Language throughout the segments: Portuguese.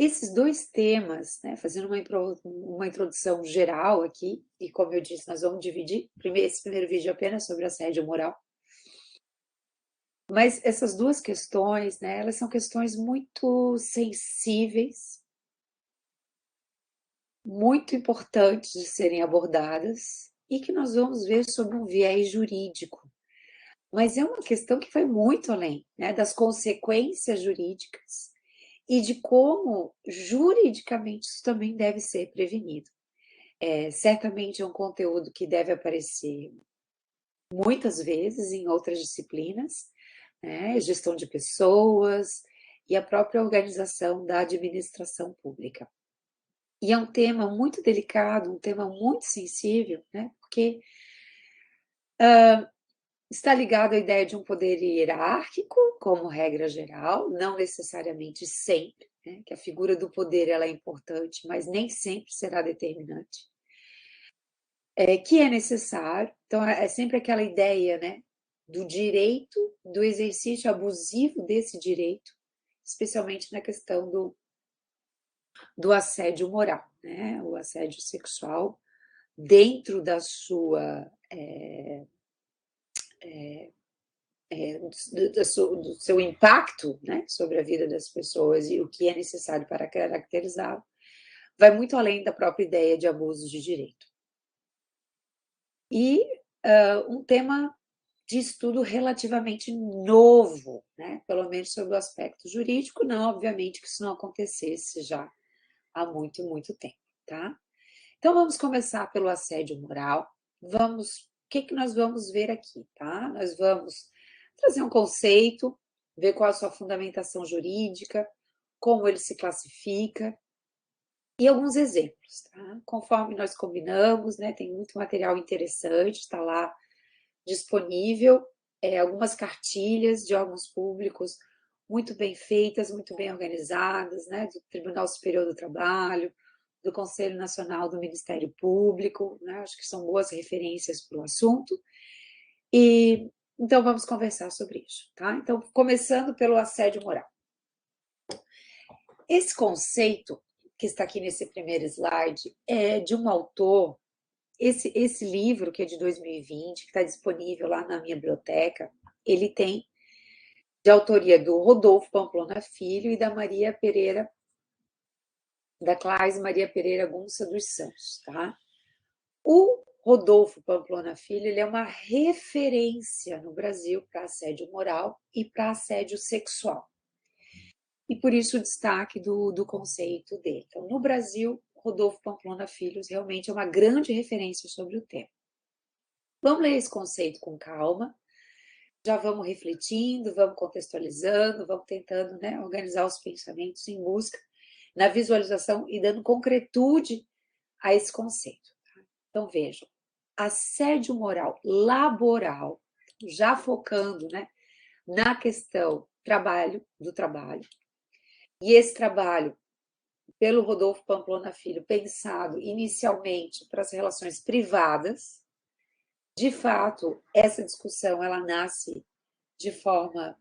esses dois temas, né, fazendo uma introdução geral aqui, e como eu disse, nós vamos dividir esse primeiro vídeo apenas sobre assédio moral, mas essas duas questões, né, elas são questões muito sensíveis, muito importantes de serem abordadas, e que nós vamos ver sob um viés jurídico. Mas é uma questão que vai muito além, né, das consequências jurídicas e de como juridicamente isso também deve ser prevenido. Certamente é um conteúdo que deve aparecer muitas vezes em outras disciplinas, né, gestão de pessoas e a própria organização da administração pública. E é um tema muito delicado, um tema muito sensível, né, porque está ligado à ideia de um poder hierárquico, como regra geral, não necessariamente sempre, né, que a figura do poder ela é importante, mas nem sempre será determinante. Que é necessário, então é sempre aquela ideia, né, do direito, do exercício abusivo desse direito, especialmente na questão do assédio moral, né, o assédio sexual, dentro da sua do seu impacto, né, sobre a vida das pessoas e o que é necessário para caracterizá-lo, vai muito além da própria ideia de abuso de direito. E um tema de estudo relativamente novo, né, pelo menos sobre o aspecto jurídico, não, obviamente, que isso não acontecesse já há muito, muito tempo, tá? Então, vamos começar pelo assédio moral. O que nós vamos ver aqui, tá? Nós vamos trazer um conceito, ver qual a sua fundamentação jurídica, como ele se classifica, e alguns exemplos, tá? Conforme nós combinamos, né? Tem muito material interessante, está lá disponível, algumas cartilhas de órgãos públicos muito bem feitas, muito bem organizadas, né? Do Tribunal Superior do Trabalho, do Conselho Nacional do Ministério Público, né? Acho que são boas referências para o assunto. E então vamos conversar sobre isso, tá? Então, começando pelo assédio moral. Esse conceito que está aqui nesse primeiro slide é de um autor, esse livro que é de 2020, que está disponível lá na minha biblioteca, ele tem de autoria do Rodolfo Pamplona Filho e da Maria Pereira, da Claise Maria Pereira Gunça dos Santos, tá? O Rodolfo Pamplona Filho, ele é uma referência no Brasil para assédio moral e para assédio sexual. E por isso o destaque do conceito dele. Então, no Brasil, Rodolfo Pamplona Filho realmente é uma grande referência sobre o tema. Vamos ler esse conceito com calma, já vamos refletindo, vamos contextualizando, vamos tentando, né, organizar os pensamentos em busca, na visualização e dando concretude a esse conceito. Então, vejam, assédio moral laboral, já focando, né, na questão do trabalho, e esse trabalho, pelo Rodolfo Pamplona Filho, pensado inicialmente para as relações privadas. De fato, essa discussão ela nasce de forma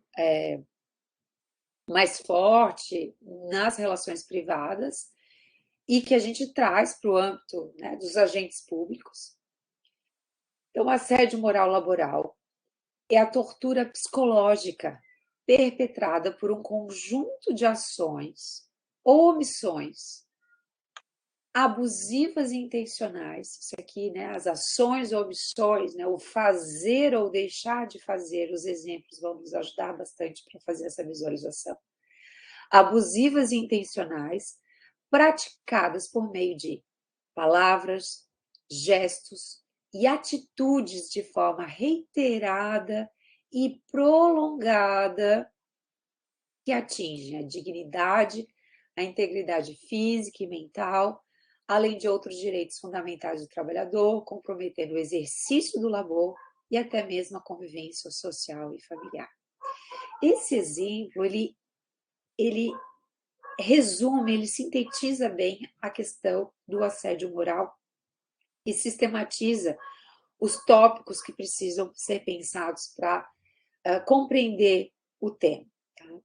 mais forte nas relações privadas e que a gente traz para o âmbito, né, dos agentes públicos. Então, assédio moral laboral é a tortura psicológica perpetrada por um conjunto de ações ou omissões abusivas e intencionais, isso aqui, né, as ações ou omissões, né, o fazer ou deixar de fazer, os exemplos vão nos ajudar bastante para fazer essa visualização. Abusivas e intencionais, praticadas por meio de palavras, gestos e atitudes de forma reiterada e prolongada que atingem a dignidade, a integridade física e mental, além de outros direitos fundamentais do trabalhador, comprometendo o exercício do labor e até mesmo a convivência social e familiar. Esse exemplo, ele resume, ele sintetiza bem a questão do assédio moral e sistematiza os tópicos que precisam ser pensados para compreender o tema. Tá?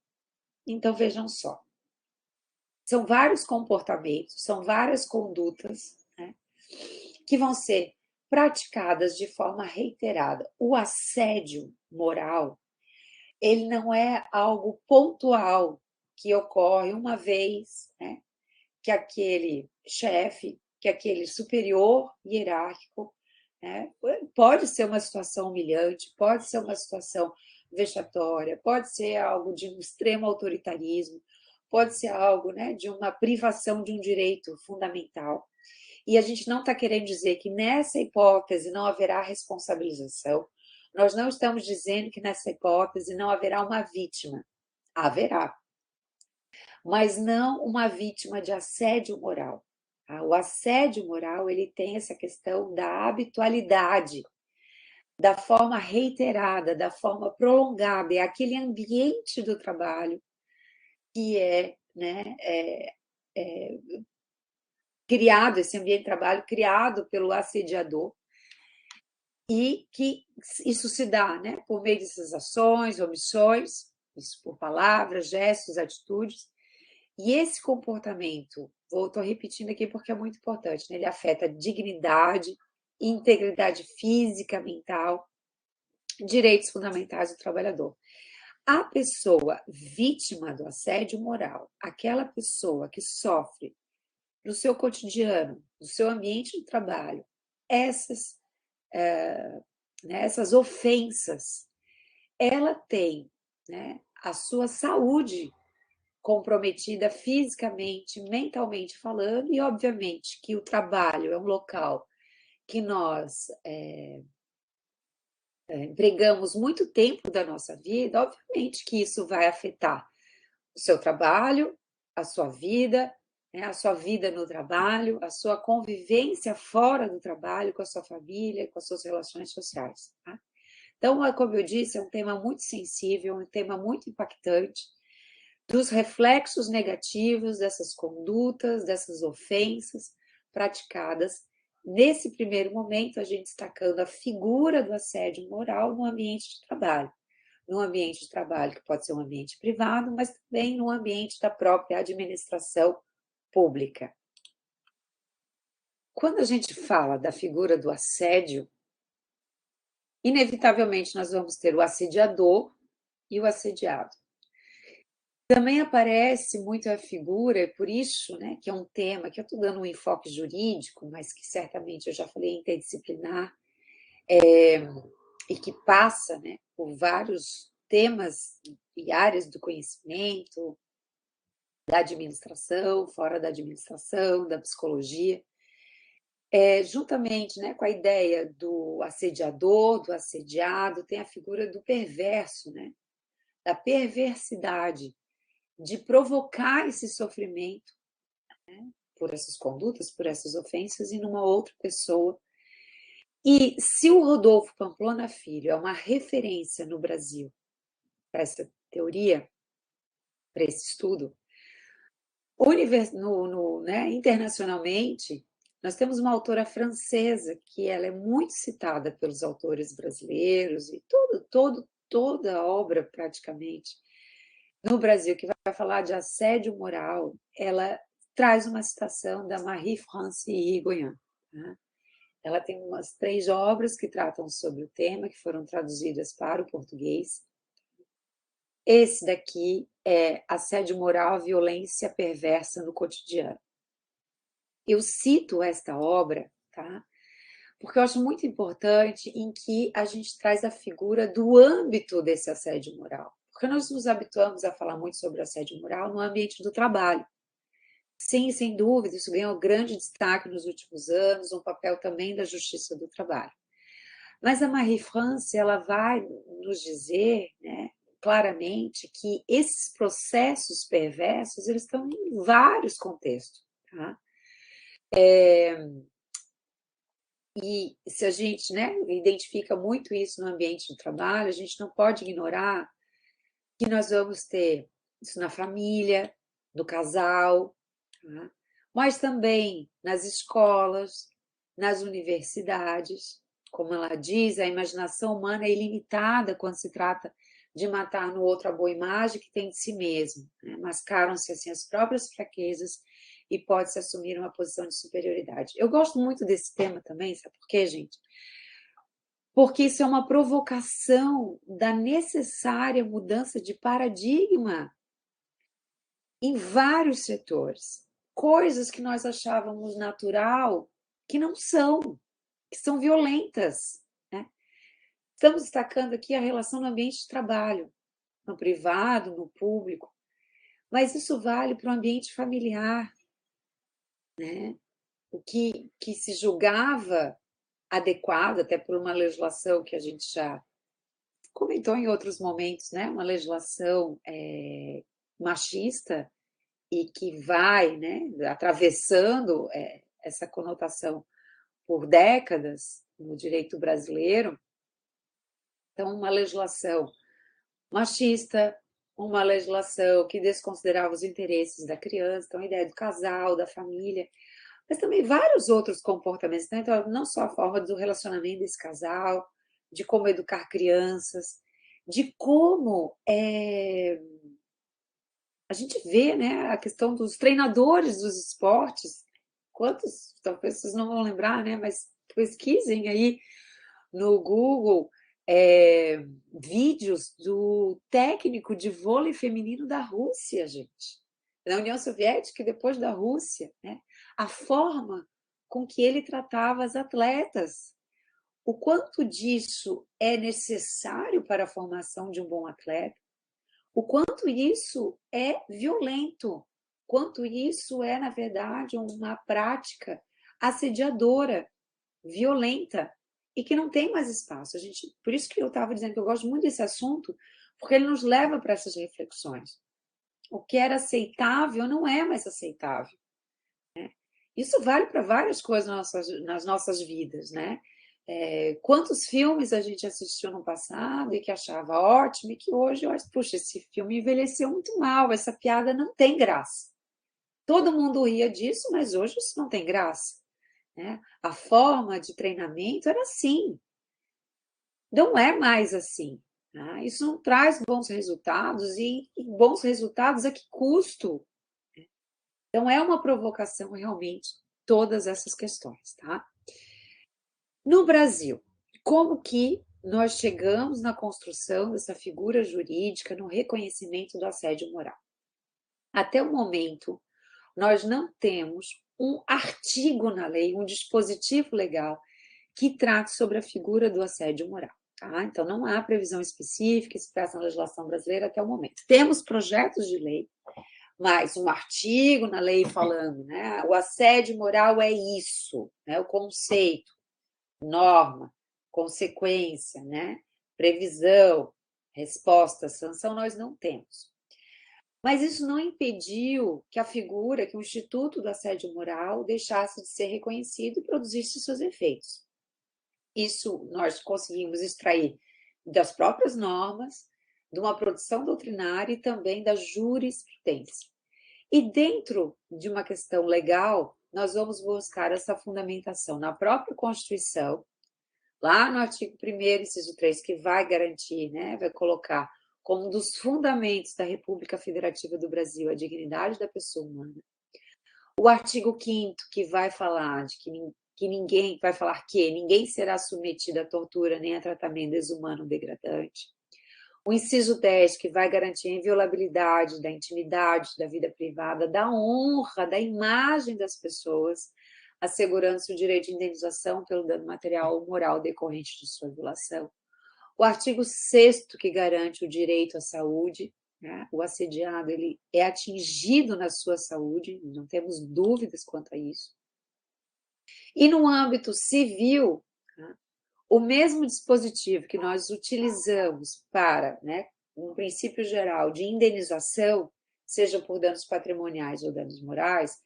Então, vejam só. São vários comportamentos, são várias condutas, né, que vão ser praticadas de forma reiterada. O assédio moral, ele não é algo pontual que ocorre uma vez, né, que aquele chefe, que aquele superior hierárquico, né, pode ser uma situação humilhante, pode ser uma situação vexatória, pode ser algo de um extremo autoritarismo, pode ser algo, né, de uma privação de um direito fundamental. E a gente não está querendo dizer que nessa hipótese não haverá responsabilização. Nós não estamos dizendo que nessa hipótese não haverá uma vítima. Haverá, mas não uma vítima de assédio moral. Tá? O assédio moral, ele tem essa questão da habitualidade, da forma reiterada, da forma prolongada, é aquele ambiente do trabalho que é, né, criado, esse ambiente de trabalho criado pelo assediador, e que isso se dá, né, por meio dessas ações, omissões, isso por palavras, gestos, atitudes. E esse comportamento, estou repetindo aqui porque é muito importante, né? Ele afeta a dignidade, integridade física, mental, direitos fundamentais do trabalhador. A pessoa vítima do assédio moral, aquela pessoa que sofre no seu cotidiano, no seu ambiente de trabalho, essas, né, essas ofensas, ela tem, né, a sua saúde comprometida fisicamente, mentalmente falando, e obviamente que o trabalho é um local que nós empregamos muito tempo da nossa vida, obviamente que isso vai afetar o seu trabalho, a sua vida, né, a sua vida no trabalho, a sua convivência fora do trabalho, com a sua família, com as suas relações sociais. Tá? Então, como eu disse, é um tema muito sensível, um tema muito impactante, dos reflexos negativos dessas condutas, dessas ofensas praticadas. Nesse primeiro momento, a gente destacando a figura do assédio moral no ambiente de trabalho. No ambiente de trabalho, que pode ser um ambiente privado, mas também no ambiente da própria administração pública. Quando a gente fala da figura do assédio, inevitavelmente nós vamos ter o assediador e o assediado. Também aparece muito a figura, é por isso, né, que é um tema que eu estou dando um enfoque jurídico, mas que certamente eu já falei interdisciplinar, e que passa, né, por vários temas e áreas do conhecimento, da administração, fora da administração, da psicologia, juntamente, né, com a ideia do assediador, do assediado, tem a figura do perverso, né, da perversidade, de provocar esse sofrimento, né, por essas condutas, por essas ofensas, e numa outra pessoa. E se o Rodolfo Pamplona Filho é uma referência no Brasil para essa teoria, para esse estudo, né, internacionalmente, nós temos uma autora francesa que ela é muito citada pelos autores brasileiros e toda a obra praticamente no Brasil que vai falar de assédio moral, ela traz uma citação da Marie-France Irigoyen. Né? Ela tem umas 3 obras que tratam sobre o tema, que foram traduzidas para o português. Esse daqui é Assédio Moral, Violência Perversa no Cotidiano. Eu cito esta obra, tá? Porque eu acho muito importante em que a gente traz a figura do âmbito desse assédio moral. Porque nós nos habituamos a falar muito sobre assédio moral no ambiente do trabalho. Sim, sem dúvida, isso ganhou grande destaque nos últimos anos, um papel também da Justiça do Trabalho. Mas a Marie-France, ela vai nos dizer, né, claramente que esses processos perversos, eles estão em vários contextos, tá? E se a gente, né, identifica muito isso no ambiente de trabalho, a gente não pode ignorar que nós vamos ter isso na família, no casal, tá? Mas também nas escolas, nas universidades. Como ela diz, a imaginação humana é ilimitada quando se trata de matar no outro a boa imagem que tem de si mesmo, né? mascaram-se assim as próprias fraquezas e pode-se assumir uma posição de superioridade. Eu gosto muito desse tema também, sabe por quê, gente? Porque isso é uma provocação da necessária mudança de paradigma em vários setores. Coisas que nós achávamos natural, que são violentas, né? Estamos destacando aqui a relação no ambiente de trabalho, no privado, no público, mas isso vale para o ambiente familiar, né? O que se julgava adequado, até por uma legislação que a gente já comentou em outros momentos, né? Uma legislação machista e que vai, né, atravessando essa conotação por décadas no direito brasileiro. Então, uma legislação machista, uma legislação que desconsiderava os interesses da criança, então a ideia do casal, da família, mas também vários outros comportamentos, né? Então, não só a forma do relacionamento desse casal, de como educar crianças, de como a gente vê, né, a questão dos treinadores dos esportes. Quantos, talvez vocês não vão lembrar, né, mas pesquisem aí no Google vídeos do técnico de vôlei feminino da Rússia, gente. Da União Soviética e depois da Rússia, né? A forma com que ele tratava as atletas. O quanto disso é necessário para a formação de um bom atleta, o quanto isso é violento, quanto isso é, na verdade, uma prática assediadora, violenta, e que não tem mais espaço. Por isso que eu estava dizendo que eu gosto muito desse assunto, porque ele nos leva para essas reflexões. O que era aceitável não é mais aceitável. Isso vale para várias coisas nas nossas vidas, né? Quantos filmes a gente assistiu no passado e que achava ótimo e que hoje eu acho, puxa, esse filme envelheceu muito mal, essa piada não tem graça. Todo mundo ria disso, mas hoje isso não tem graça, né? A forma de treinamento era assim, não é mais assim. Né? Isso não traz bons resultados e bons resultados a que custo? Então é uma provocação realmente todas essas questões, tá? No Brasil, como que nós chegamos na construção dessa figura jurídica, no reconhecimento do assédio moral? Até o momento, nós não temos um artigo na lei, um dispositivo legal que trate sobre a figura do assédio moral. Tá? Então, não há previsão específica expressa na legislação brasileira até o momento. Temos projetos de lei, mas um artigo na lei falando, né? O assédio moral é isso, né? O conceito, norma, consequência, né? Previsão, resposta, sanção, nós não temos. Mas isso não impediu que a figura, que o Instituto do Assédio Moral deixasse de ser reconhecido e produzisse seus efeitos. Isso nós conseguimos extrair das próprias normas, de uma produção doutrinária e também da jurisprudência. E dentro de uma questão legal, nós vamos buscar essa fundamentação na própria Constituição, lá no artigo 1º, inciso 3, que vai garantir, né, vai colocar como um dos fundamentos da República Federativa do Brasil a dignidade da pessoa humana. O artigo 5º, que vai falar de que ninguém vai falar que ninguém será submetido à tortura nem a tratamento desumano ou degradante. O inciso 10, que vai garantir a inviolabilidade da intimidade, da vida privada, da honra, da imagem das pessoas, assegurando-se o direito de indenização pelo dano material ou moral decorrente de sua violação. O artigo 6º, que garante o direito à saúde, né? O assediado ele é atingido na sua saúde, não temos dúvidas quanto a isso. E no âmbito civil, né? O mesmo dispositivo que nós utilizamos para, né, um princípio geral de indenização, seja por danos patrimoniais ou danos morais,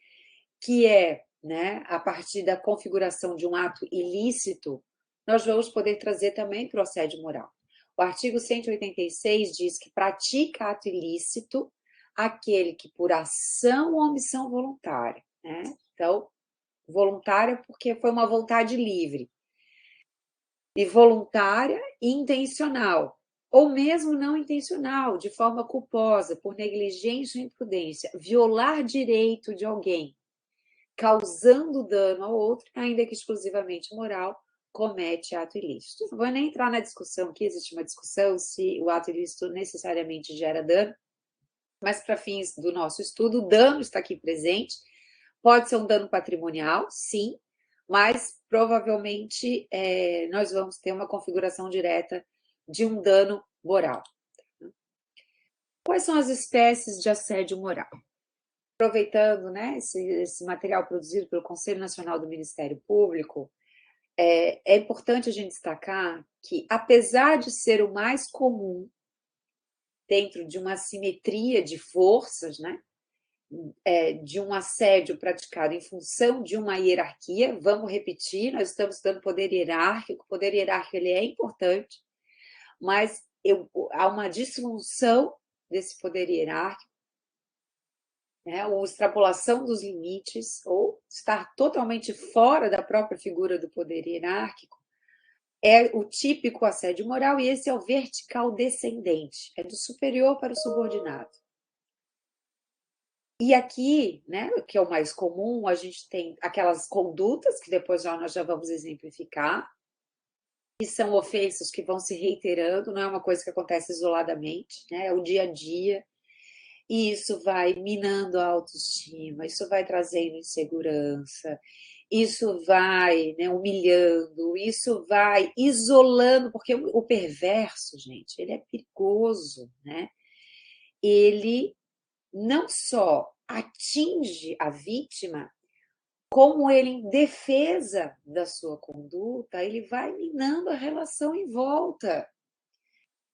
que é, né, a partir da configuração de um ato ilícito, nós vamos poder trazer também para o assédio moral. O artigo 186 diz que pratica ato ilícito aquele que por ação ou omissão voluntária, né? Então, voluntária porque foi uma vontade livre, e voluntária e intencional, ou mesmo não intencional, de forma culposa, por negligência ou imprudência, violar direito de alguém, causando dano ao outro, ainda que exclusivamente moral, comete ato ilícito. Não vou nem entrar na discussão, que existe uma discussão se o ato ilícito necessariamente gera dano, mas para fins do nosso estudo, o dano está aqui presente. Pode ser um dano patrimonial, sim, mas provavelmente nós vamos ter uma configuração direta de um dano moral. Quais são as espécies de assédio moral? Aproveitando, né, esse material produzido pelo Conselho Nacional do Ministério Público, é importante a gente destacar que, apesar de ser o mais comum dentro de uma assimetria de forças, né, de um assédio praticado em função de uma hierarquia, vamos repetir, nós estamos estudando o poder hierárquico ele é importante, mas há uma disfunção desse poder hierárquico, né, ou extrapolação dos limites, ou estar totalmente fora da própria figura do poder hierárquico, é o típico assédio moral, e esse é o vertical descendente, é do superior para o subordinado. E aqui, né, que é o mais comum, a gente tem aquelas condutas, que depois nós já vamos exemplificar, que são ofensas que vão se reiterando, não é uma coisa que acontece isoladamente, né, é o dia a dia, e isso vai minando a autoestima, isso vai trazendo insegurança, isso vai, né, humilhando, isso vai isolando, porque o perverso, gente, ele é perigoso, né? Ele não só atinge a vítima, como ele, em defesa da sua conduta, ele vai minando a relação em volta.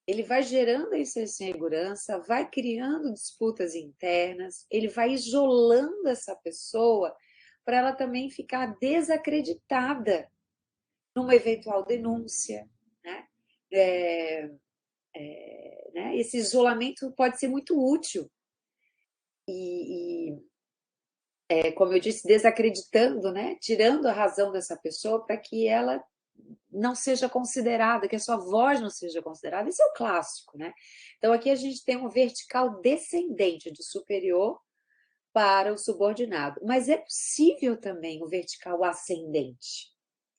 Ele vai gerando essa insegurança, vai criando disputas internas, ele vai isolando essa pessoa para ela também ficar desacreditada numa eventual denúncia, né? Né? Esse isolamento pode ser muito útil e como eu disse, desacreditando, né? Tirando a razão dessa pessoa para que ela não seja considerada, que a sua voz não seja considerada. Isso é o clássico, né? Então, aqui a gente tem um vertical descendente do superior para o subordinado, mas é possível também o vertical ascendente.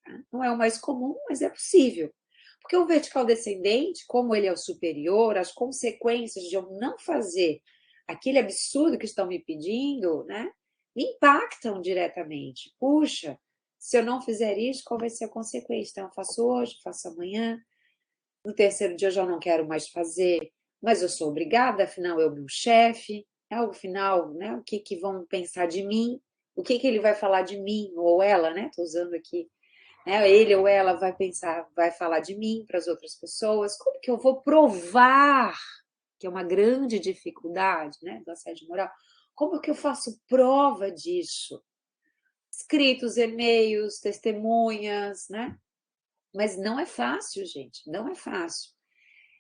Tá? Não é o mais comum, mas é possível. Porque o vertical descendente, como ele é o superior, as consequências de eu não fazer aquele absurdo que estão me pedindo, né, me impactam diretamente. Puxa, se eu não fizer isso, qual vai ser a consequência? Então, eu faço hoje, faço amanhã, no terceiro dia eu já não quero mais fazer, mas eu sou obrigada, afinal é o meu chefe, ao final, né, o que vão pensar de mim, o que ele vai falar de mim, ou ela, né, estou usando aqui, né, ele ou ela vai pensar, vai falar de mim para as outras pessoas, como que eu vou provar, que é uma grande dificuldade, né, do assédio moral, como que eu faço prova disso? Escritos, e-mails, testemunhas, né? Mas não é fácil, gente, não é fácil.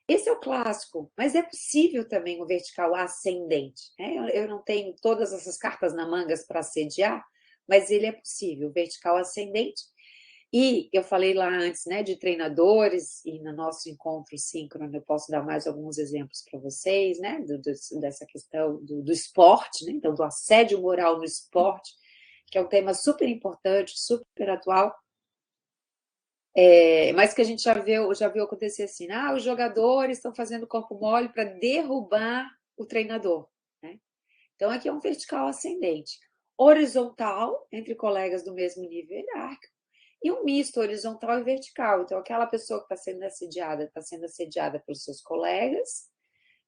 Esse é o clássico, mas é possível também o vertical ascendente. Né? Eu não tenho todas essas cartas na mangas para assediar, mas ele é possível, o vertical ascendente. E eu falei lá antes, né, de treinadores, e no nosso encontro síncrono eu posso dar mais alguns exemplos para vocês, né, dessa questão do esporte, né, então do assédio moral no esporte, que é um tema super importante, super atual, mas que a gente já viu acontecer assim, os jogadores estão fazendo corpo mole para derrubar o treinador, né? Então aqui é um vertical ascendente, horizontal entre colegas do mesmo nível hierárquico, e um misto horizontal e vertical. Então, aquela pessoa que está sendo assediada pelos seus colegas,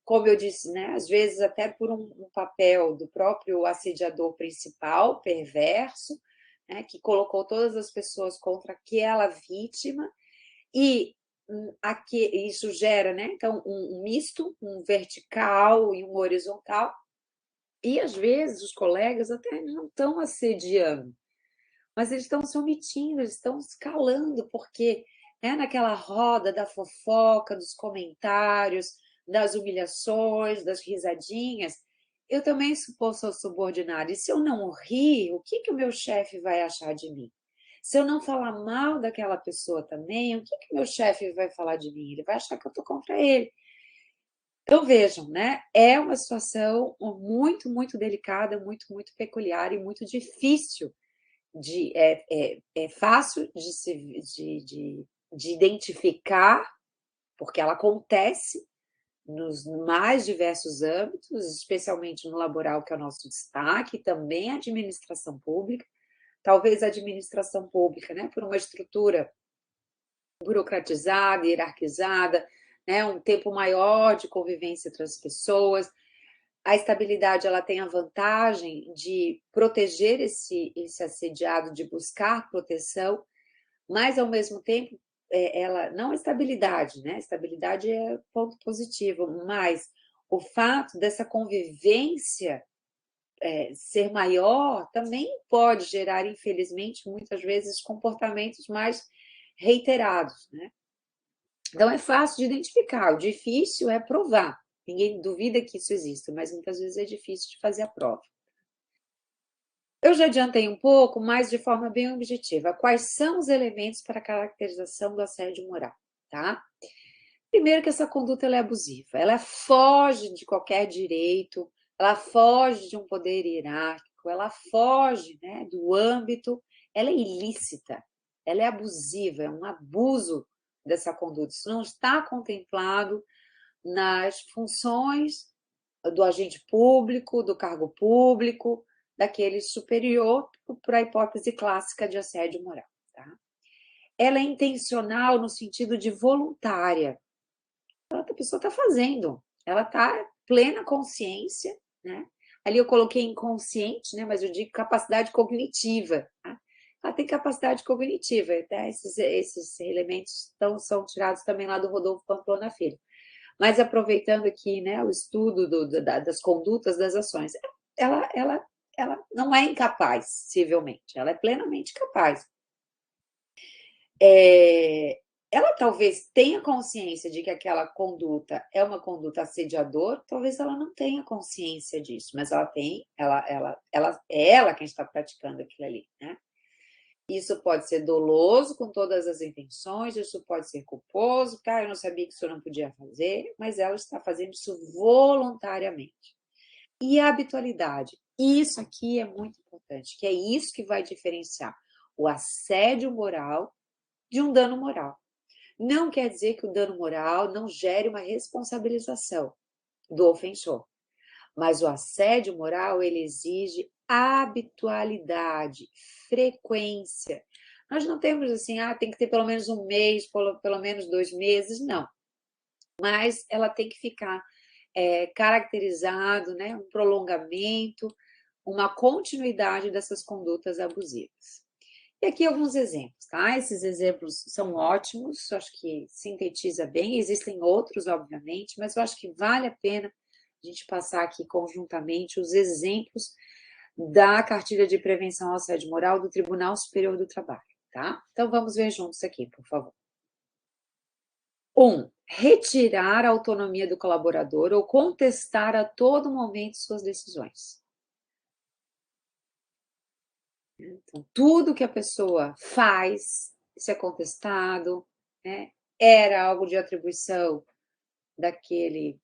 como eu disse, né, às vezes até por um papel do próprio assediador principal, perverso, né, que colocou todas as pessoas contra aquela vítima, e isso gera, né, então, um misto, um vertical e um horizontal, e às vezes os colegas até não estão assediando, mas eles estão se omitindo, eles estão escalando, porque naquela roda da fofoca, dos comentários, das humilhações, das risadinhas, eu também sou subordinada. E se eu não rir, o que o meu chefe vai achar de mim? Se eu não falar mal daquela pessoa também, o que meu chefe vai falar de mim? Ele vai achar que eu estou contra ele. Então, vejam, né? É uma situação muito, muito delicada, muito, muito peculiar e muito difícil é fácil de identificar, porque ela acontece nos mais diversos âmbitos, especialmente no laboral, que é o nosso destaque, também a administração pública. Talvez a administração pública, né, por uma estrutura burocratizada, hierarquizada, né, um tempo maior de convivência entre as pessoas. A estabilidade ela tem a vantagem de proteger esse assediado, de buscar proteção, mas, ao mesmo tempo, ela não a estabilidade, né? Estabilidade é ponto positivo, mas o fato dessa convivência ser maior também pode gerar, infelizmente, muitas vezes, comportamentos mais reiterados, né? Então, é fácil de identificar, o difícil é provar. Ninguém duvida que isso existe, mas muitas vezes é difícil de fazer a prova. Eu já adiantei um pouco, mas de forma bem objetiva. Quais são os elementos para a caracterização do assédio moral, tá? Primeiro que essa conduta ela é abusiva, ela foge de qualquer direito, ela foge de um poder hierárquico, ela foge, né, do âmbito, ela é ilícita, ela é abusiva, é um abuso dessa conduta. Isso não está contemplado nas funções do agente público, do cargo público, daquele superior, para a hipótese clássica de assédio moral. Tá? Ela é intencional no sentido de voluntária. A pessoa está fazendo, ela está plena consciência, né? Ali eu coloquei inconsciente, né? Mas eu digo capacidade cognitiva. Tá? Ela tem capacidade cognitiva, tá? Esses elementos são tirados também lá do Rodolfo Pamplona Filho. Mas aproveitando aqui, né, o estudo das condutas, das ações, ela, ela, ela não é incapaz, civilmente, ela é plenamente capaz. Ela talvez tenha consciência de que aquela conduta é uma conduta assediadora, talvez ela não tenha consciência disso, mas ela tem, é ela quem está praticando aquilo ali, né? Isso pode ser doloso com todas as intenções, isso pode ser culposo, cara, eu não sabia que isso não podia fazer, mas ela está fazendo isso voluntariamente. E a habitualidade, isso aqui é muito importante, que é isso que vai diferenciar o assédio moral de um dano moral. Não quer dizer que o dano moral não gere uma responsabilização do ofensor, mas o assédio moral ele exige habitualidade, frequência. Nós não temos assim, tem que ter pelo menos um mês, pelo menos 2 meses, não. Mas ela tem que ficar caracterizado, né, um prolongamento, uma continuidade dessas condutas abusivas. E aqui alguns exemplos, tá? Esses exemplos são ótimos, acho que sintetiza bem, existem outros, obviamente, mas eu acho que vale a pena a gente passar aqui conjuntamente os exemplos da cartilha de prevenção ao assédio moral do Tribunal Superior do Trabalho, tá? Então vamos ver juntos aqui, por favor. 1. Retirar a autonomia do colaborador ou contestar a todo momento suas decisões. Então, tudo que a pessoa faz, isso é contestado, né? Era algo de atribuição daquele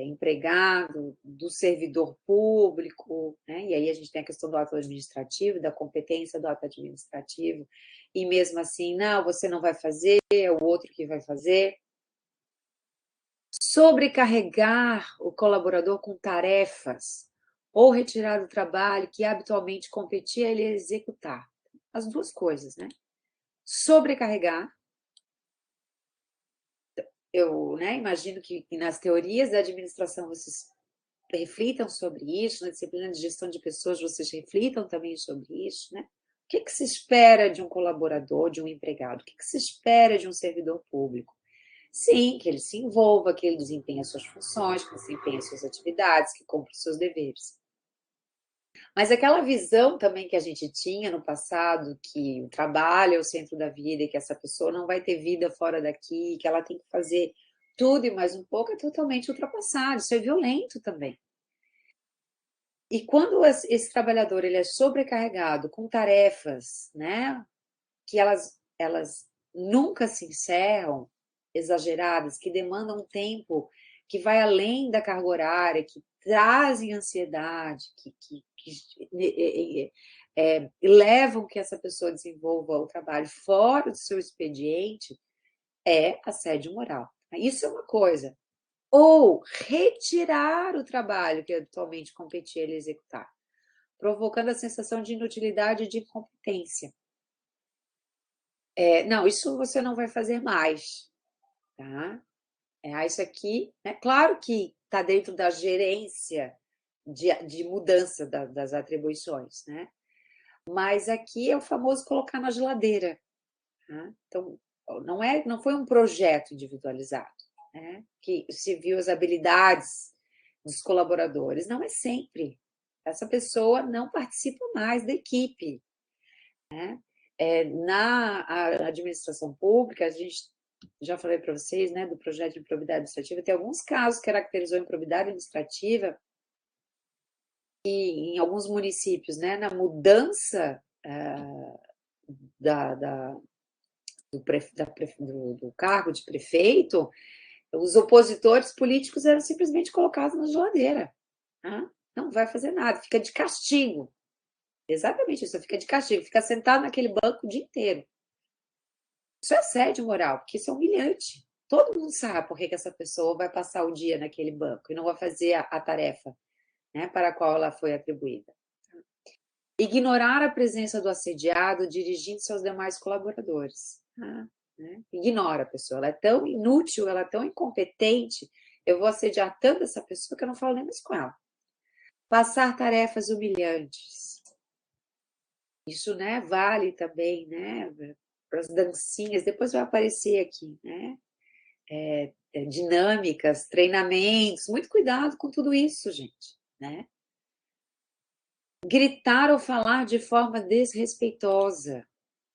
empregado, do servidor público, né? E aí a gente tem a questão do ato administrativo, da competência do ato administrativo, e mesmo assim, não, você não vai fazer, é o outro que vai fazer. Sobrecarregar o colaborador com tarefas ou retirar do trabalho que habitualmente competia ele executar. As duas coisas, né? Sobrecarregar. Eu, né, imagino que nas teorias da administração vocês reflitam sobre isso, na disciplina de gestão de pessoas vocês reflitam também sobre isso, né? O que se espera de um colaborador, de um empregado? O que se espera de um servidor público? Sim, que ele se envolva, que ele desempenhe as suas funções, que ele desempenhe as suas atividades, que cumpra os seus deveres. Mas aquela visão também que a gente tinha no passado, que o trabalho é o centro da vida e que essa pessoa não vai ter vida fora daqui, que ela tem que fazer tudo e mais um pouco, é totalmente ultrapassado. Isso é violento também. E quando esse trabalhador ele é sobrecarregado com tarefas, né, que elas nunca se encerram, exageradas, que demandam um tempo que vai além da carga horária, que trazem ansiedade, que levam que essa pessoa desenvolva o trabalho fora do seu expediente, é assédio moral. Isso é uma coisa. Ou retirar o trabalho que habitualmente competia ele executar, provocando a sensação de inutilidade e de incompetência. Não, isso você não vai fazer mais, tá? Isso aqui, né? Claro que está dentro da gerência de mudança das atribuições, né? Mas aqui é o famoso colocar na geladeira, tá? Então, não foi um projeto individualizado, né? Que se viu as habilidades dos colaboradores. Não é sempre. Essa pessoa não participa mais da equipe, né? Na administração pública, a gente já falei para vocês, né, do projeto de improbidade administrativa, tem alguns casos que caracterizou a improbidade administrativa e em alguns municípios, né, na mudança do cargo de prefeito, os opositores políticos eram simplesmente colocados na geladeira. Né? Não vai fazer nada, fica de castigo. Exatamente isso, fica de castigo, fica sentado naquele banco o dia inteiro. Isso é assédio moral, porque isso é humilhante. Todo mundo sabe por que essa pessoa vai passar o dia naquele banco e não vai fazer a tarefa, né, para a qual ela foi atribuída. Ignorar a presença do assediado dirigindo-se aos demais colaboradores. Né? Ignora a pessoa, ela é tão inútil, ela é tão incompetente, eu vou assediar tanto essa pessoa que eu não falo nem mais com ela. Passar tarefas humilhantes. Isso, né, vale também, né, para as dancinhas, depois vai aparecer aqui, né? Dinâmicas, treinamentos, muito cuidado com tudo isso, gente, né? Gritar ou falar de forma desrespeitosa,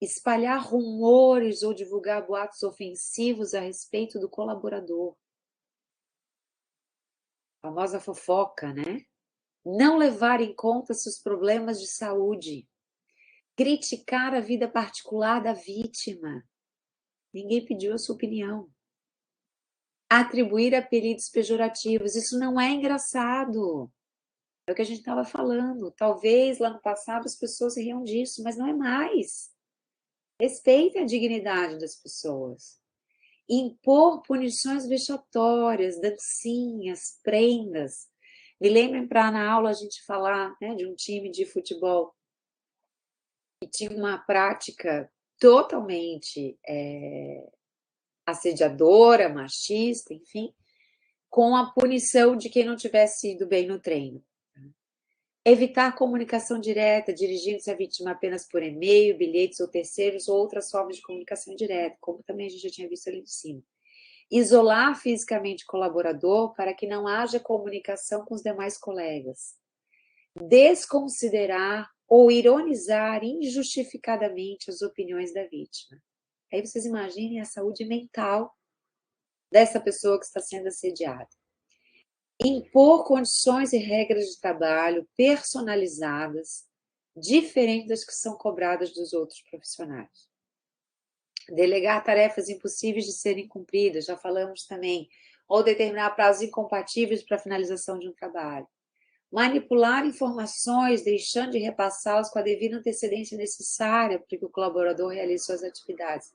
espalhar rumores ou divulgar boatos ofensivos a respeito do colaborador. A famosa fofoca, né? Não levar em conta seus problemas de saúde. Criticar a vida particular da vítima. Ninguém pediu a sua opinião. Atribuir apelidos pejorativos. Isso não é engraçado. É o que a gente estava falando. Talvez lá no passado as pessoas riam disso, mas não é mais. Respeitem a dignidade das pessoas. Impor punições vexatórias, dancinhas, prendas. Me lembrem para na aula a gente falar, né, de um time de futebol que tinha uma prática totalmente assediadora, machista, enfim, com a punição de quem não tivesse ido bem no treino. Evitar comunicação direta, dirigindo-se à vítima apenas por e-mail, bilhetes ou terceiros ou outras formas de comunicação direta, como também a gente já tinha visto ali em cima. Isolar fisicamente o colaborador para que não haja comunicação com os demais colegas. Desconsiderar ou ironizar injustificadamente as opiniões da vítima. Aí vocês imaginem a saúde mental dessa pessoa que está sendo assediada. Impor condições e regras de trabalho personalizadas, diferentes das que são cobradas dos outros profissionais. Delegar tarefas impossíveis de serem cumpridas, já falamos também, ou determinar prazos incompatíveis para a finalização de um trabalho. Manipular informações, deixando de repassá-las com a devida antecedência necessária para que o colaborador realize suas atividades.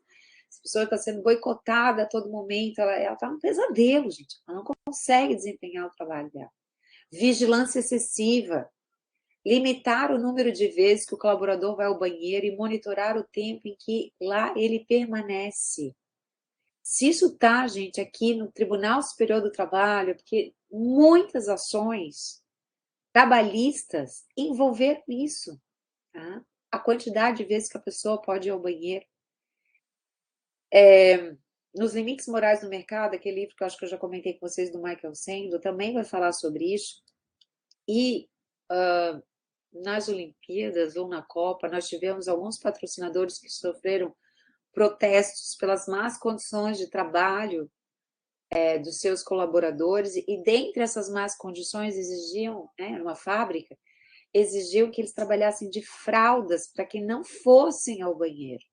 Essa pessoa está sendo boicotada a todo momento, ela está num pesadelo, gente. Ela não consegue desempenhar o trabalho dela. Vigilância excessiva. Limitar o número de vezes que o colaborador vai ao banheiro e monitorar o tempo em que lá ele permanece. Se isso está, gente, aqui no Tribunal Superior do Trabalho, porque muitas ações trabalhistas envolveram isso, tá? A quantidade de vezes que a pessoa pode ir ao banheiro. Nos Limites Morais do Mercado, aquele livro que eu acho que eu já comentei com vocês, do Michael Sando, também vai falar sobre isso. E nas Olimpíadas ou na Copa, nós tivemos alguns patrocinadores que sofreram protestos pelas más condições de trabalho dos seus colaboradores, e dentre essas más condições exigiam, né, uma fábrica, exigiam que eles trabalhassem de fraldas para que não fossem ao banheiro.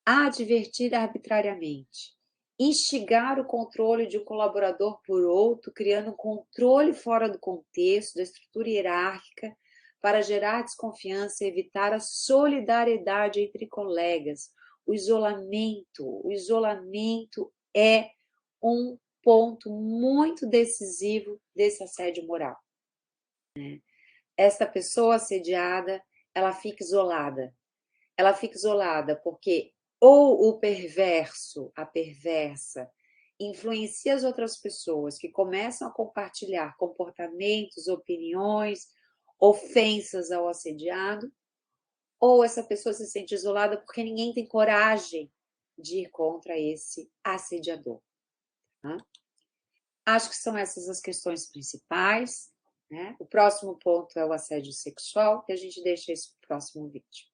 advertir arbitrariamente, instigar o controle de um colaborador por outro, criando um controle fora do contexto, da estrutura hierárquica, para gerar desconfiança e evitar a solidariedade entre colegas. O isolamento é um ponto muito decisivo desse assédio moral. Esta pessoa assediada, ela fica isolada. Ela fica isolada porque ou o perverso, a perversa, influencia as outras pessoas que começam a compartilhar comportamentos, opiniões, ofensas ao assediado, ou essa pessoa se sente isolada porque ninguém tem coragem de ir contra esse assediador. Tá? Acho que são essas as questões principais. Né? O próximo ponto é o assédio sexual, e a gente deixa isso para o próximo vídeo.